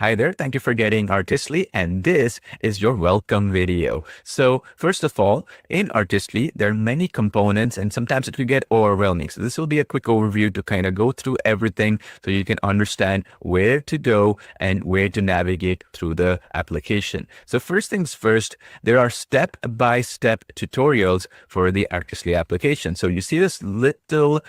Hi there, thank you for getting Artistly, and this is your welcome video. So first of all, in Artistly, there are many components and sometimes it will get overwhelming. So this will be a quick overview to kind of go through everything so you can understand where to go and where to navigate through the application. So first things first, there are step-by-step tutorials for the Artistly application. So you see this little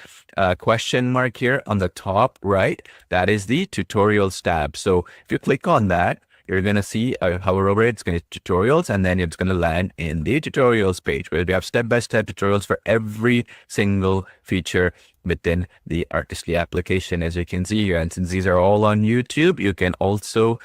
question mark here on the top right, that is the tutorials tab. So if you click on that, you're going to see hover over it, it's going to tutorials, and then it's going to land in the tutorials page where we have step-by-step tutorials for every single feature within the Artistly application, as you can see here. And since these are all on YouTube, you can also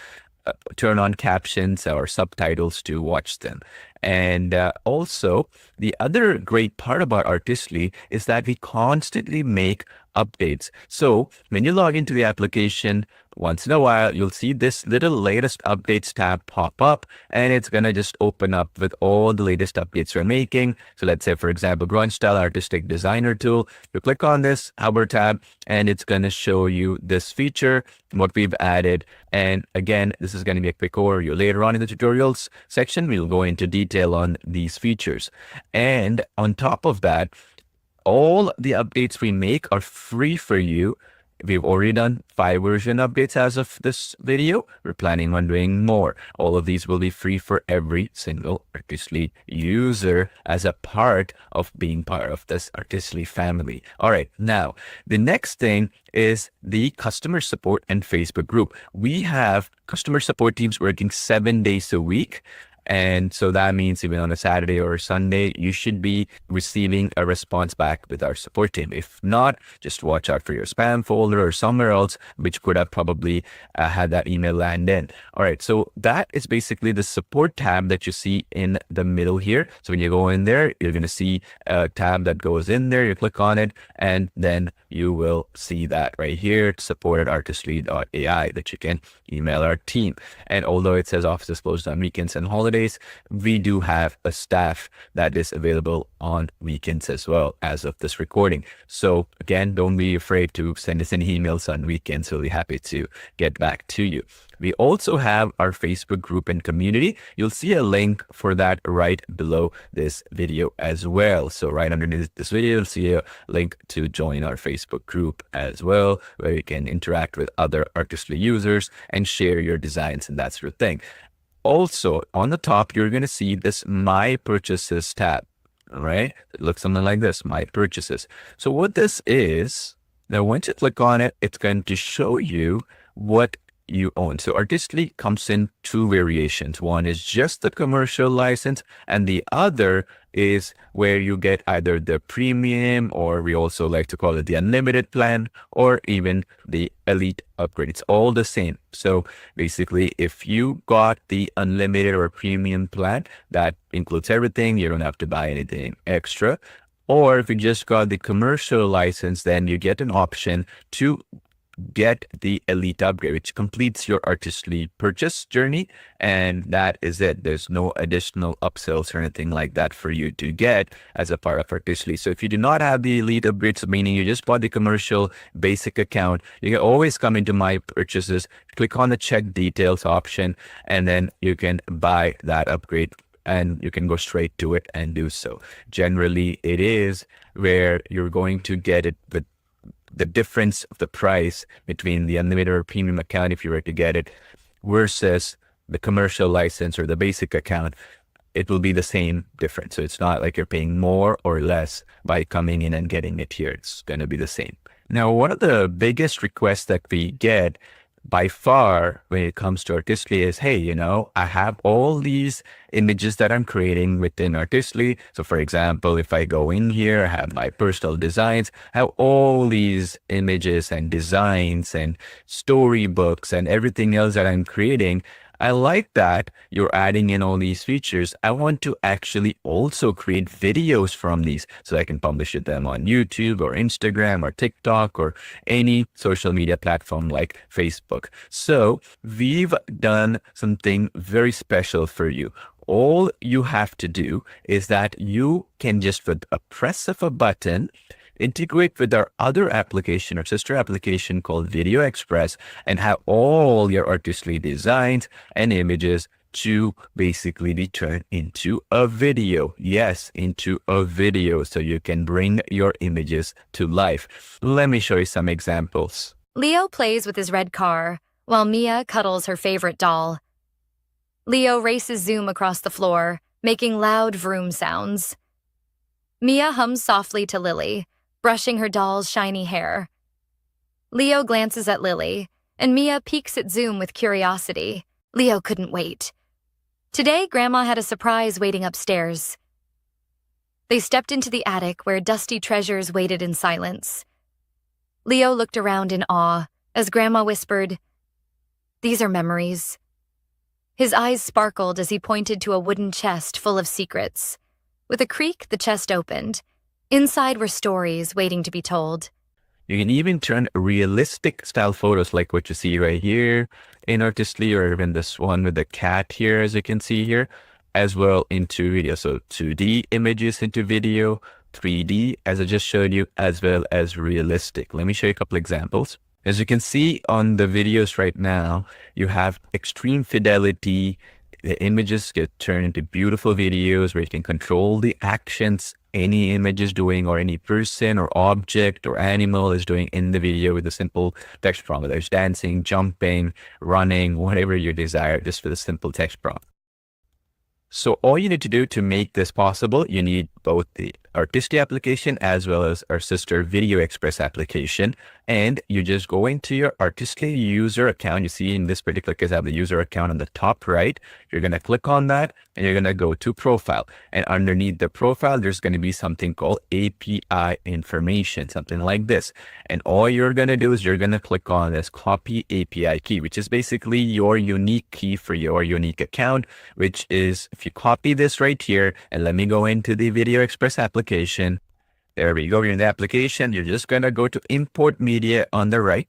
turn on captions or subtitles to watch them. And also, the other great part about Artistly is that we constantly make updates. So when you log into the application, once in a while, you'll see this little latest updates tab pop up, and it's going to just open up with all the latest updates we're making. So let's say, for example, Grunge Style Artistic Designer Tool. You click on this hover tab, and it's going to show you this feature, what we've added. And again, this is going to be a quick overview. Later on in the tutorials section, we'll go into detail on these features. And on top of that, all the updates we make are free for you. We've already done 5 version updates as of this video. We're planning on doing more. All of these will be free for every single Artistly user as a part of being part of this Artistly family. All right, now the next thing is the customer support and Facebook group. We have customer support teams working 7 days a week. And so that means even on a Saturday or a Sunday, you should be receiving a response back with our support team. If not, just watch out for your spam folder or somewhere else, which could have probably had that email land in. All right, so that is basically the support tab that you see in the middle here. So when you go in there, you're going to see a tab that goes in there. You click on it, and then you will see that right here, support@artistly.ai, that you can email our team. And although it says office is closed on weekends and holidays, we do have a staff that is available on weekends as well as of this recording. So again, don't be afraid to send us any emails on weekends. We'll be happy to get back to you. We also have our Facebook group and community. You'll see a link for that right below this video as well. So right underneath this video, you'll see a link to join our Facebook group as well, where you can interact with other Artistly users and share your designs and that sort of thing. Also, on the top, you're going to see this My Purchases tab. All right, it looks something like this, My Purchases. So what this is, now once you click on it, it's going to show you what you own. So Artistly comes in 2 variations. One is just the commercial license, and the other is where you get either the premium, or we also like to call it the unlimited plan, or even the elite upgrade. It's all the same. So basically, if you got the unlimited or premium plan, that includes everything. You don't have to buy anything extra. Or if you just got the commercial license, then you get an option to get the elite upgrade, which completes your Artistly purchase journey, and that is it. There's no additional upsells or anything like that for you to get as a part of Artistly. So if you do not have the elite upgrades, meaning you just bought the commercial basic account, you can always come into My Purchases, click on the check details option, and then you can buy that upgrade, and you can go straight to it and do so. Generally, it is where you're going to get it with the difference of the price between the unlimited or premium account, if you were to get it, versus the commercial license or the basic account. It will be the same difference. So it's not like you're paying more or less by coming in and getting it here. It's going to be the same. Now, one of the biggest requests that we get by far when it comes to Artistly is, hey, you know, I have all these images that I'm creating within Artistly. So for example, if I go in here, I have my personal designs, I have all these images and designs and storybooks and everything else that I'm creating. I like that you're adding in all these features. I want to actually also create videos from these so I can publish them on YouTube or Instagram or TikTok or any social media platform like Facebook. So we've done something very special for you. All you have to do is that you can just, with a press of a button, integrate with our other application, our sister application called Video Express, and have all your Artistly designs and images to basically be turned into a video. Yes, into a video, so you can bring your images to life. Let me show you some examples. Leo plays with his red car, while Mia cuddles her favorite doll. Leo races Zoom across the floor, making loud vroom sounds. Mia hums softly to Lily, brushing her doll's shiny hair. Leo glances at Lily, and Mia peeks at Zoom with curiosity. Leo couldn't wait. Today, Grandma had a surprise waiting upstairs. They stepped into the attic where dusty treasures waited in silence. Leo looked around in awe as Grandma whispered, "These are memories." His eyes sparkled as he pointed to a wooden chest full of secrets. With a creak, the chest opened. Inside were stories waiting to be told. You can even turn realistic style photos like what you see right here in Artistly, or even this one with the cat here, as you can see here, as well into video. So 2D images into video, 3D, as I just showed you, as well as realistic. Let me show you a couple examples. As you can see on the videos right now, you have extreme fidelity. The images get turned into beautiful videos where you can control the actions any image is doing, or any person or object or animal is doing in the video with a simple text prompt. Whether it's dancing, jumping, running, whatever you desire, just with a simple text prompt. So all you need to do to make this possible, you need both the Artistly application as well as our sister Video Express application. And you just go into your Artistly user account. You see in this particular case, I have the user account on the top right. You're going to click on that and you're going to go to profile. And underneath the profile, there's going to be something called API information, something like this. And all you're going to do is you're going to click on this copy API key, which is basically your unique key for your unique account, which is, if you copy this right here, and let me go into the Video Express application. There we go. You're in the application. You're just going to go to import media on the right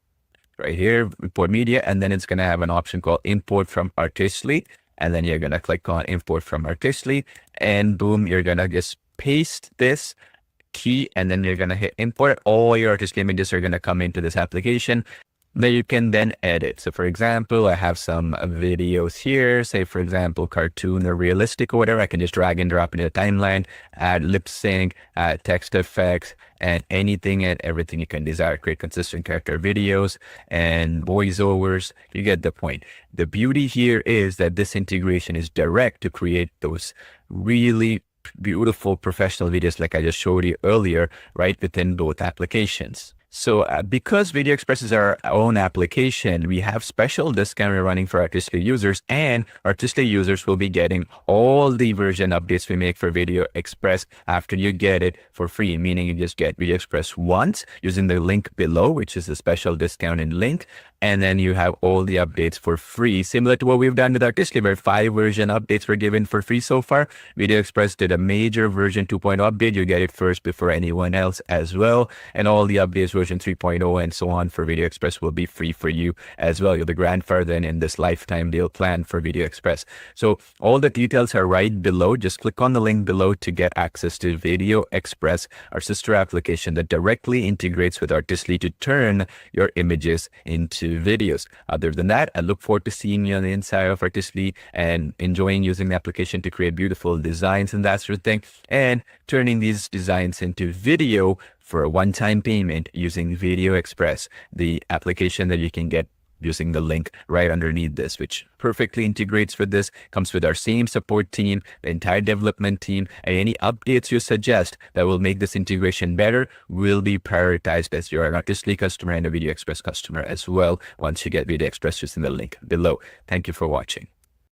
here, import media, and then it's going to have an option called import from Artistly. And then you're going to click on import from Artistly, and boom, you're going to just paste this key, and then you're going to hit import. All your Artistly images are going to come into this application that you can then edit. So for example, I have some videos here, say for example, cartoon or realistic or whatever. I can just drag and drop into the timeline, add lip sync, add text effects, and anything and everything you can desire. Create consistent character videos and voiceovers. You get the point. The beauty here is that this integration is direct to create those really beautiful professional videos like I just showed you earlier, right within both applications. So because Video Express is our own application, we have special discount we're running for Artistly users, and Artistly users will be getting all the version updates we make for Video Express after you get it for free, meaning you just get Video Express once using the link below, which is a special discounted link. And then you have all the updates for free, similar to what we've done with Artistly, where 5 version updates were given for free so far. Video Express did a major version 2.0 update. You get it first before anyone else as well. And all the updates version 3.0 and so on for Video Express will be free for you as well. You're the grandfather in this lifetime deal plan for Video Express. So all the details are right below. Just click on the link below to get access to Video Express, our sister application that directly integrates with Artistly to turn your images into videos. Other than that, I look forward to seeing you on the inside of Artistly and enjoying using the application to create beautiful designs and that sort of thing, and turning these designs into video for a one-time payment using Video Express, the application that you can get using the link right underneath this, which perfectly integrates with this, comes with our same support team, the entire development team, and any updates you suggest that will make this integration better will be prioritized as you're an Artistly customer and a Video Express customer as well once you get Video Express using the link below. Thank you for watching.